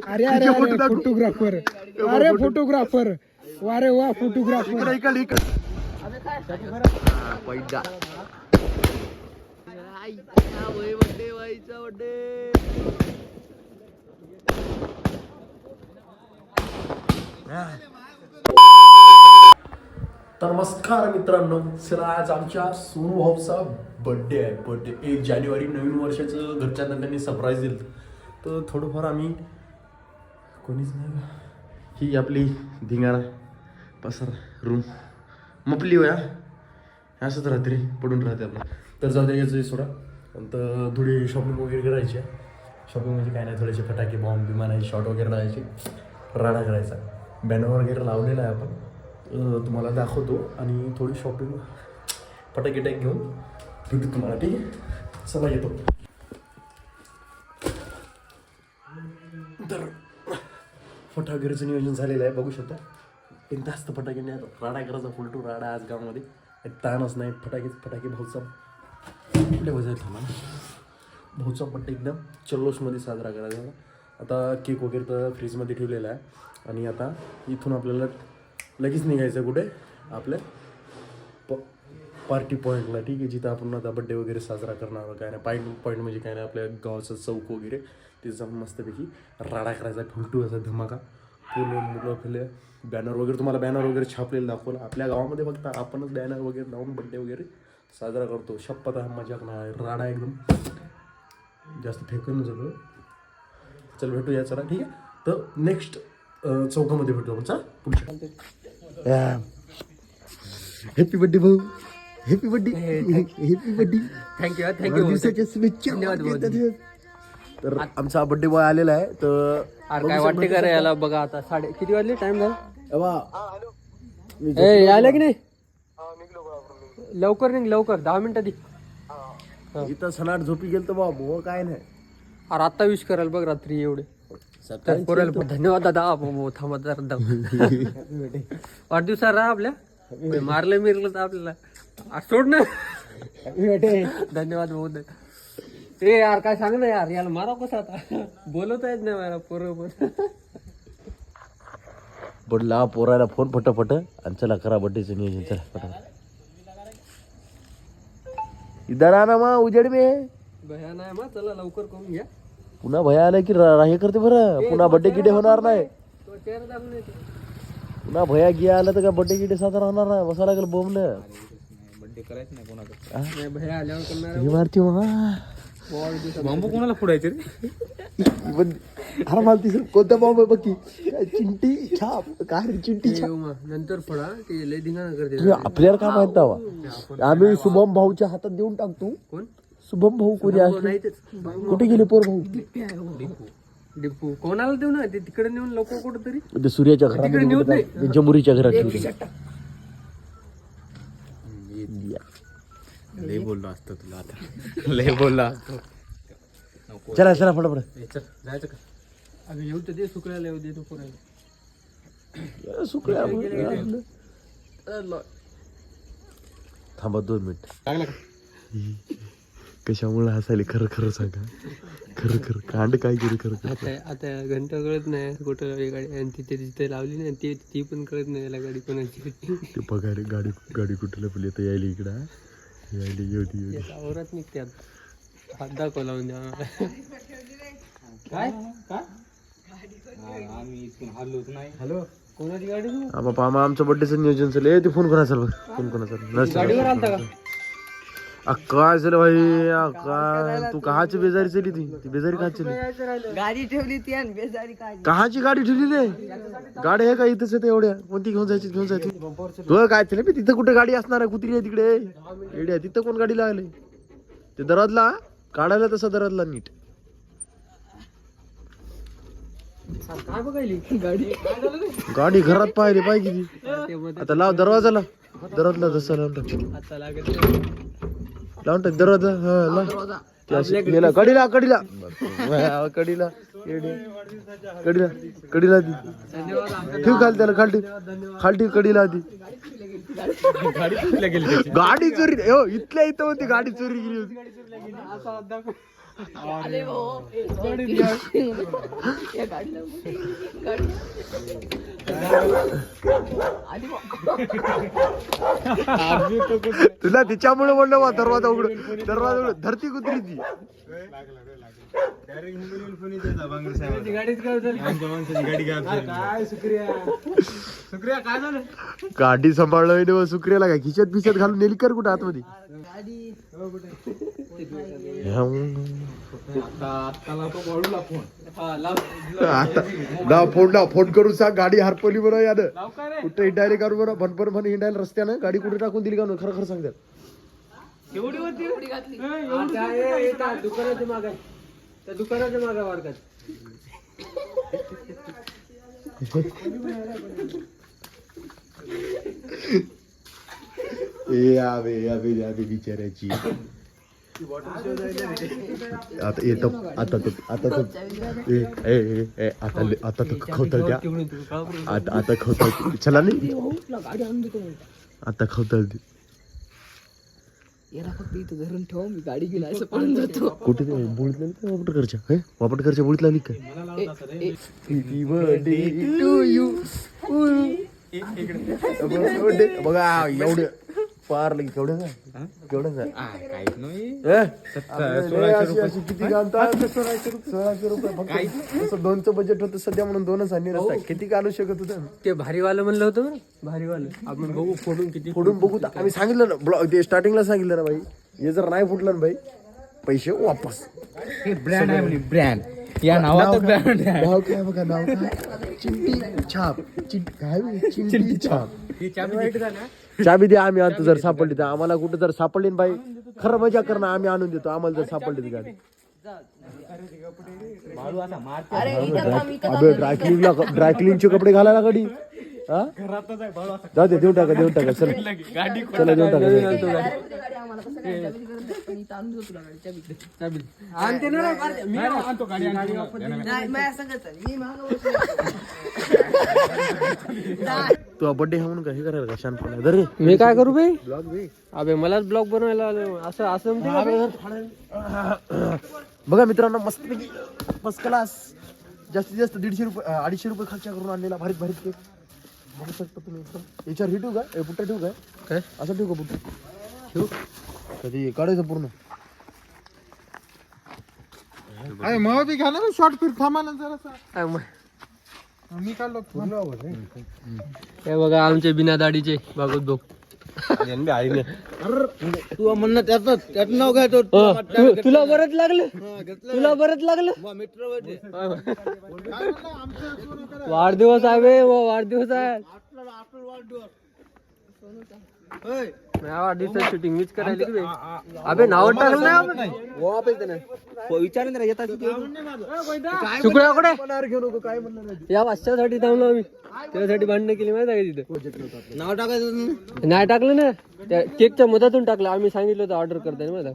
अरे अरे फोटोग्राफर, अरे फोटोग्राफर, वारे वा फोटोग्राफर. पैदा तर नमस्कार मित्रांनो, चला आज आमच्या सोनू भाऊचा बर्थडे आहे. बर्थडे 1 जानेवारी, नवीन वर्षाचं घरच्यांना त्यांनी सरप्राईज दिलं. तर थोडंफार आम्ही कोणीच नाही का, ही आपली धिंगाणा पसर रूम मपली होया असंच रात्री पडून राहते आपलं. तर जाऊ द्या, यायचं सोडा. नंतर थोडी शॉपिंग वगैरे करायची आहे. शॉपिंग म्हणजे काय नाही, थोडेसे फटाके बॉम्ब विमानाचे शॉट वगैरे लावायचे, राडा करायचा. बॅनर वगैरे लावलेला आहे आपण, तुम्हाला दाखवतो. आणि थोडी शॉपिंग फटाके टॅक घेऊन भेटू तुम्हाला, ठीक आहे? चला येतो. तर फटाकेचं नियोजन झालेलं आहे, बघू शकता. एक जास्त फटाके नाही, राडा करायचा, फुल टू राडा आज गावामध्ये. ताणच नाही, फटाके भाऊचा कुठे बजायला थांबा. भाऊचा बड्डे एकदम जल्लोषमध्ये साजरा करायचा. आता केक वगैरे तर फ्रीजमध्ये ठेवलेला आहे. आणि आता इथून आपल्याला लगेच निघायचं कुठे, आपल्या पार्टी पॉईंटला, ठीक आहे? जिथं आपण आता बड्डे वगैरे साजरा करणार. काय नाही, पॉईंट म्हणजे काय नाही, आपल्या गावाचं चौक वगैरे तिथं जाऊन मस्तपैकी राडा करायचा, फुलटू असा धमाका. पूर्ण मुलं आपले बॅनर वगैरे, तुम्हाला बॅनर वगैरे छापलेलं दाखवलं. आपल्या गावामध्ये फक्त आपणच बॅनर वगैरे लावून बड्डे वगैरे साजरा करतो. शपथ हा मजाक नाही, राडा एकदम जास्त फेकून जातो. चल भेटू या, चला, ठीक आहे? तर नेक्स्ट चौकामध्ये भेटू आपण. चला पुढच्या. हॅपी बर्थडे भाऊ, happy birthday, happy birthday. Thank you दिवसाच्या शुभेच्छा. तर आमचा बर्थडे बॉय आलेला आहे. तर काय वाटते का रे याला? बघा आता किती वाजले, टाइम झाला. यायला की नाही? लवकर निघ, लवकर 10 मिनिटात ये. इथं सनाट झोपी गेल तर बाबा, काय नाही. अरे आता विश करायला बघ रात्री एवढे. धन्यवाद दादा. थांबा जरा वाढदिवसा राहा आपल्या. मारलं मिरलं तर आपल्याला सोड ना. धन्यवाद बहुत. ए यार काय सांग ना यार, याला मारा कसं आता, बोलवता येत नाही मला पोरं. पडला पोरायला फोन फटाफट आणि चला करा बड्डेचं नियोजन. चला फटाफट. इधर आना मा, उजेड में भया नाही मग, चला लवकर करून घ्या. पुन्हा भया आलं की हे करते बरं, पुन्हा बड्डे गिडे होणार नाही. तो चेहरा दाखवून येतो. पुन्हा भया गिया आलं तर काय बड्डे गिडे साजरा होणार नाही. बसा लागेल बोंबलं. बड्डे करायचं नाही कोणाचा. भया आल्यावर करणार. मारती मग बांबू कोणाला फोडायचे रे? अरे मला तिसरं कोणता बॉम्ब आहे बघी, चिंटी छाप. काय रे चिंटी छाप? नंतर फोडा, ते लय धिंगाणा करते. आपल्याला काय माहित दावा, आम्ही शुभम भाऊच्या हातात देऊन टाकतो. कोण? शुभम भाऊ कोणी असले, कुठे गेले पोर भाऊ? डिपू कोणाला देऊ ना, ते तिकडे नेऊन लोक कुठं तरी. ते सूर्याच्या घरात, जमुरीच्या घरात ठेवले. लय बोललो असतो तुला आता, लय बोलला असतो. चला चला फटाफट जायचं का? अगं येऊ तर दे, सुकळ्याला येऊ दे. तो पोरायला सुकळ्या थांबा 2 मिनिट. लागला का? कशामुळे हसायले? खरं खरं सांगा, खरं खरं कांड काय केली खरं? आता घंटा कळत नाही कुठं लावली गाडी, आणि तिथे लावली नाही ती पण कळत नाही याला गाडी कोणाची. ते बघा रे, गाडी कुठे लपली तर यायला इकडं, यायला येऊ औरात निघते. हात दाखव लावून द्या. काय काय आम्ही इथून हल्लोच नाही. हॅलो, कोणाची गाडी? मामा आमच्या बड्डेचं नियोजन चालू आहे. ते फोन कोणाचा बघ, फोन कोणाचा? गाडीवर आलता का? काय झालं भाई, काय तू कहाची बेजारी चली? ती बेजारी का चली? गाडी ठेवली ती आणि बेजारी काय? कहाची गाडी ठेवली रे? गाडी आहे का इथंच आहे एवढ्या? कोणती घेऊन जायची? घेऊन जायची तू काय चले? तिथं कुठे गाडी असणार आहे? कुत्री आहे तिकडे एवढ्या, तिथं कोण गाडी लागले? ते दरवाजला काढायला, तसा दरवाजला नीट. काय बघायली गाडी घरात पाहिली पाहिजे ती. आता लाव दरवाजाला, दरवाजला जसा लावून टाक, आता लागत लावून टाक दरवाजा. हा लाव. कढीला कढीला कढीला कढीला कढीला ती ठेव खाली, त्याला खालटी खालटी कढीला ती. गाडी चोरी, इथल्या इथं होती गाडी चोरी गेली होती. अरे हो या गाडीला तुला तिच्यामुळे म्हणलं बा दरवाजा उघड धरती कुत्री ती गाडी सांभाळलं सुक्रियाला काय खिचत पिचत घालून नेली कर कुठं आतमध्ये फोन करून सांग गाडी हरपवली बरं यानं कुठं हिंडायला काढू बरं भनपर भन हिंडायला रस्त्यानं गाडी कुठे टाकून दिली का खरं खरं सांगतात दुकानाच्या मागा वारकात यावे बिचाऱ्याची आता येतो आता तर खवतल त्या आता खवतल चला नाही आता खवतल याला फक्त इथं धरून ठेव मी गाडी घेऊन असं पळून जातो कुठे बुळीत लागली वापटकरच्या बुळीत लागली काय हॅपी बर्थडे टू यू बघा एवढे पार लगे केवढं किती घालतात 1600 रुपये फक्त दोनचं बजेट होतं सध्या म्हणून 2च आणि रस्ता किती घालू शकत होतं ते भारीवालं म्हणलं होतं बरं भारीवालं आपण बघू फोडून किती फोडून बघू आम्ही सांगितलं ना ब्लॉग ते स्टार्टिंगला सांगितलं ना भाई हे जर नाही फुटलं ना भाई पैसे वापस ब्रँड आहे ब्रँड या नावाचं ब्रँड आहे नाव काय बघा नाव काय चिंटी छाप चिंटी छाप चाबी द्या आम्ही आणतो जर सापडली तर आम्हाला कुठं जर सापडली ना बाई खरं मजा करणं आम्ही आणून देतो आम्हाला जर सापडली ती गाडी अबे ड्रायक्लिनचे कपडे घालायला गाडी जाऊ दे देऊन टाका चला देऊन टाका तू बर्थडे हा म्हणून काही करायला का शांतपणे अरे मी काय करू बे ब्लॉग बे अबे मलाच ब्लॉग बनवायला आलो असं बघा मित्रांनो मस्त फर्स्ट क्लास जास्तीत जास्त 150 रुपये 250 रुपये खर्च करून आणलेला भारीत केक बघू शकता तुम्ही एकदम याच्यावर ठेवू का पुट्टा ठेवू काय असं ठेवू का पुट्टा ठेवू कधी काढायचं पूर्ण मग बी घ्या ना शॉर्ट फिर थांबा ना जरा मी काढलो हे बघा आमचे बिना दाढीचे भागवत भाऊ तू म्हणणं त्यात नाव काय तो तुला बरंच लागलं वाढदिवस आहे बे, वाढदिवस आहे वाढदिवस शूटिंग मीच करायला की बे. अबे नाव टाकलं नाही विचारून येतात शुक्राकडे घेऊ नको काय म्हणणार या वाच्यासाठी थांबलो आम्ही त्यासाठी भांडणं केली माहिती आहे का तिथं नाव टाकायचं नाही टाकलं ना त्या केकच्या मधातून टाकलं आम्ही सांगितलं होतं ऑर्डर करताना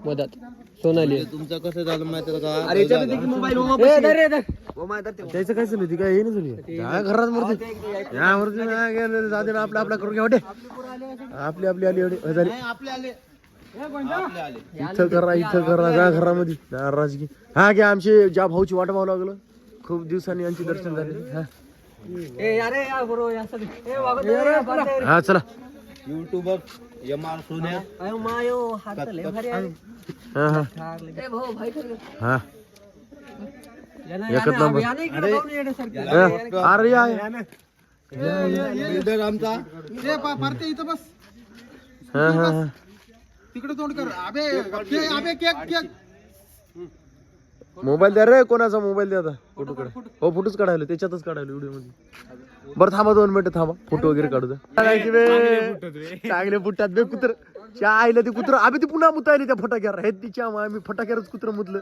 मधात सोनाली तुमचं कसं झालं माहिती का अरे त्याचं काय चालू ती काय हे नाही चालू घरात मूर्ती या मूर्ती जाते ना आपला करून घ्या वाटे आपली आली एवढे इथं करा त्या घरामध्ये राजगी हा घ्या आमची ज्या भाऊची वाट पाहावं लागलं खूप दिवसांनी यांची दर्शन झाले हा चला युट्यूबर यमार सोन्या हा एकच नंबर अरे आमचा इथं बस हा तिकडे तोंड कर अबे केक मोबाईल द्या रे कोणाचा मोबाईल द्या आता फोटो काढ हो फोटोच काढायला त्याच्यातच काढायला व्हिडिओ मध्ये बरं थांबा 2 मिनिटं थांबा फोटो वगैरे काढू द्या चांगले बुट्टात बे कुत्र च्या आईला ते कुत्र आम्ही ती पुन्हा मुतायले त्या फटाक्यावर हे तिच्या आम्ही फटाक्यावरच कुत्र मुतलं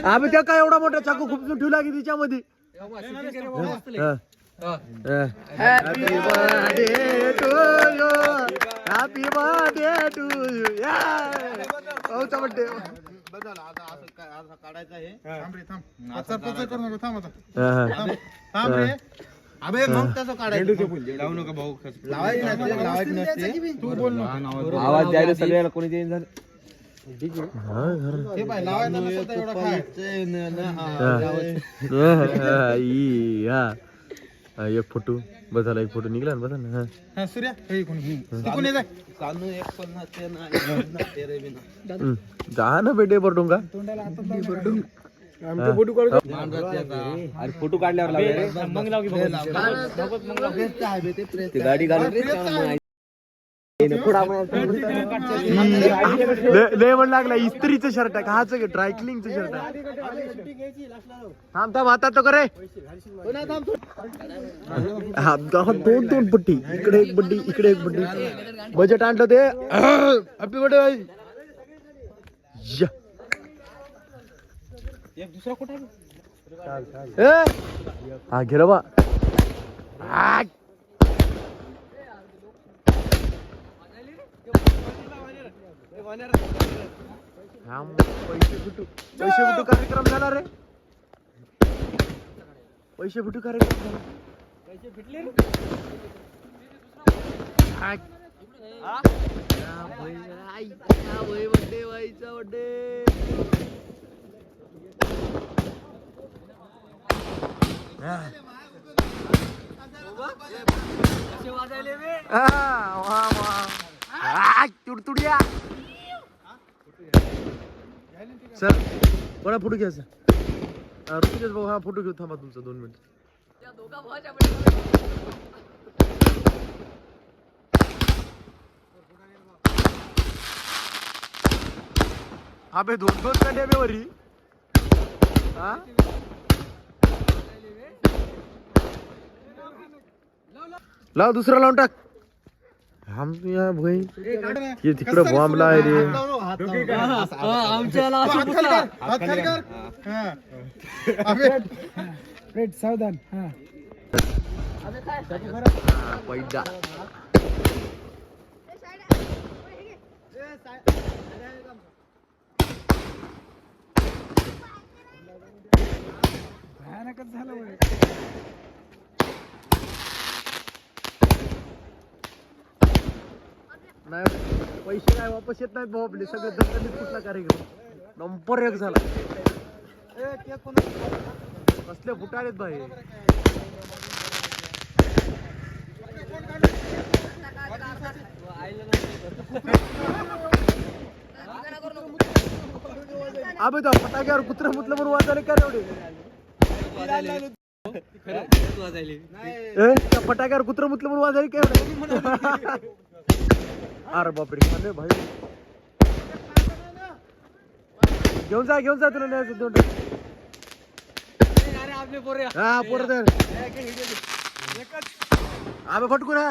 आम्ही त्या काय एवढा मोठा चाकू खूप ठेवला की तिच्यामध्ये happy birthday to you happy birthday to you भाऊचा बर्थडे काढायचं आहे थांब रे अबे मग त्याचं काढायचं लावू नका भाऊ लावायचं नसते तू बोल ना आवाज द्यायला सगळ्याला कोणी देईन झालं एक फोटो बस झाला, एक फोटो निघला ना, बसा ना. सूर्या जा ना बेटे बरडूंगा. फोटो काढल्यावर गाडी लय म्हण लागला इस्त्रीचं शर्ट आहे, काच ड्रायक्लिंगचं शर्ट आहे. थांब थांब आता तो करे. दोन दोन पट्टी, इकडे एक बड्डी, इकडे एक बड्डी. बजेट आणलं ते. Happy birthday. दुसरा कुठे हा घे रे बा. पैसे फुटू कार्यक्रम झाला रे. पैसे फुटू कार्यक्रम झाला. तुडतुडिया सर कोणा फोटो घ्यायचा. ऋषिकेश भाऊ हा फोटो घेऊ. थांबा तुमचा 2 मिनिट. अबे 2-2 डब्यावरी. लाव दुसरा लावून टाक. तिकडे बॉम्ब लाय रे. सावधान. पैदा भयानकच झालं. नाही पैसे काय वापस येत नाहीत भाऊ आपले. सगळे दणदणीत कुठला कार्यक्रम नंबर 1 झाला. कसले फुटाळेत भाई. अबे तो फटाक्यावर कुत्रा मुतलं म्हणून वाजवले काय एवढे. त्या फटाक्यावर कुत्रा मुतलं म्हणून वाजवले काय एवढे. अरे बापरे भाई. घेऊन जा तुला न्यायचं. दोन हा पोर तर आबे फटकू ना.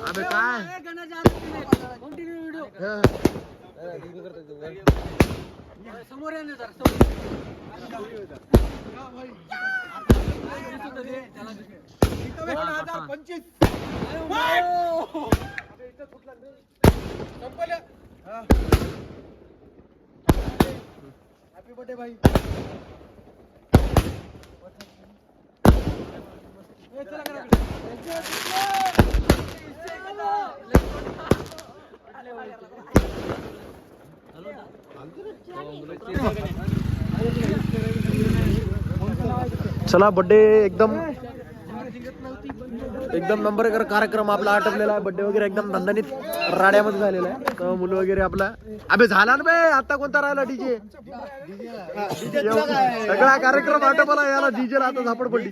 अबे काय समोर हॅपी बर्थडे भाई. चला बर्थडे एकदम नंबर 1 कार्यक्रम आपला आटपलेला आहे. बर्थडे वगैरे एकदम दणदणीत राड्यामध्ये झालेला आहे. तर मुलं वगैरे आपला अबे झाला ना बे. आता कोणता राहिला डीजे. सगळा कार्यक्रम आटपला. याला डीजे ला आता झापड पडली.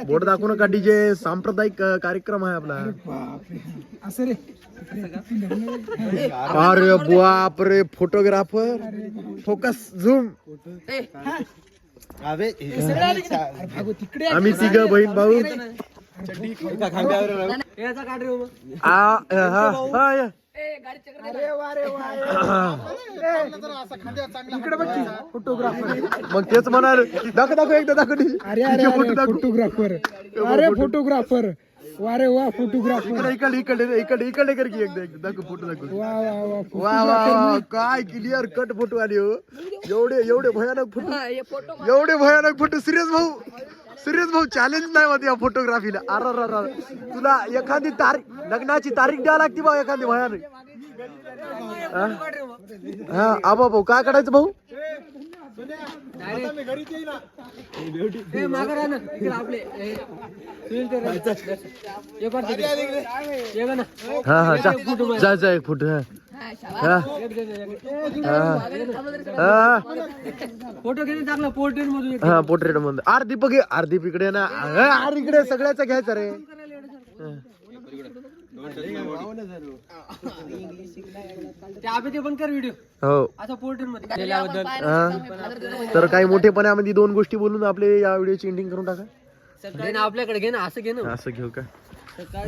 बोर्ड दाखवू नका. डीजे सांप्रदायिक कार्यक्रम आहे आपला. असं रे. अरे बाप रे. Photographer focus zoom. आम्ही 3 बहीण भाऊ. इकडे बघ फोटोग्राफर. मग तेच म्हणाल. दाखव एकदा दाखव. अरे फोटोग्राफर. अरे फोटोग्राफर वारे वा फोटोग्राफर इकडे इकडे इकडे इकडे कर की एकदा दाखव फोटो दाखव वा वा वा वा वा वा काय क्लिअर कट फोटो आले हो एवढे भयानक फोटो सिरियस भाऊ चॅलेंज नाही होत या फोटोग्राफीला अर तुला एखादी तारीख लग्नाची तारीख द्यावी लागते भाऊ एखादी भयानक हा आबा भाऊ काय काढायचं भाऊ हा हा जा एक फोटो फोटो घेणे टाकला पोर्ट्रेट मधून हा पोर्ट्रेट मध्ये आरदीप इकडे ना आर इकडे सगळ्याचा घ्यायचा रे ते पण कर व्हिडिओ हो आता पोर्ट्रेट मध्ये केल्याबद्दल तर काही मोठेपणामध्ये दोन गोष्टी बोलून आपले या व्हिडिओची एंडिंग करून टाका घे ना आपल्याकडे घे ना असं घे ना असं घेऊ का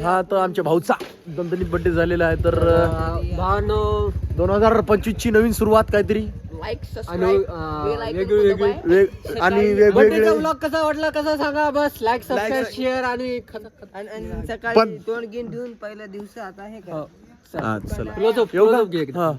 हा तर आमच्या भाऊचा दणदणीत बर्थडे झालेला आहे तर भावांनो 2025 ची नवीन सुरुवात काहीतरी लाईक आणि वेगवेगळे ब्लॉग कसा वाटला कसा सांगा बस लाईक सबस्क्राईब शेअर आणि सकाळी तोंड घेऊन देऊन पहिल्या दिवसात आहे का हा, चला क्लोज अप येऊ का? घे हा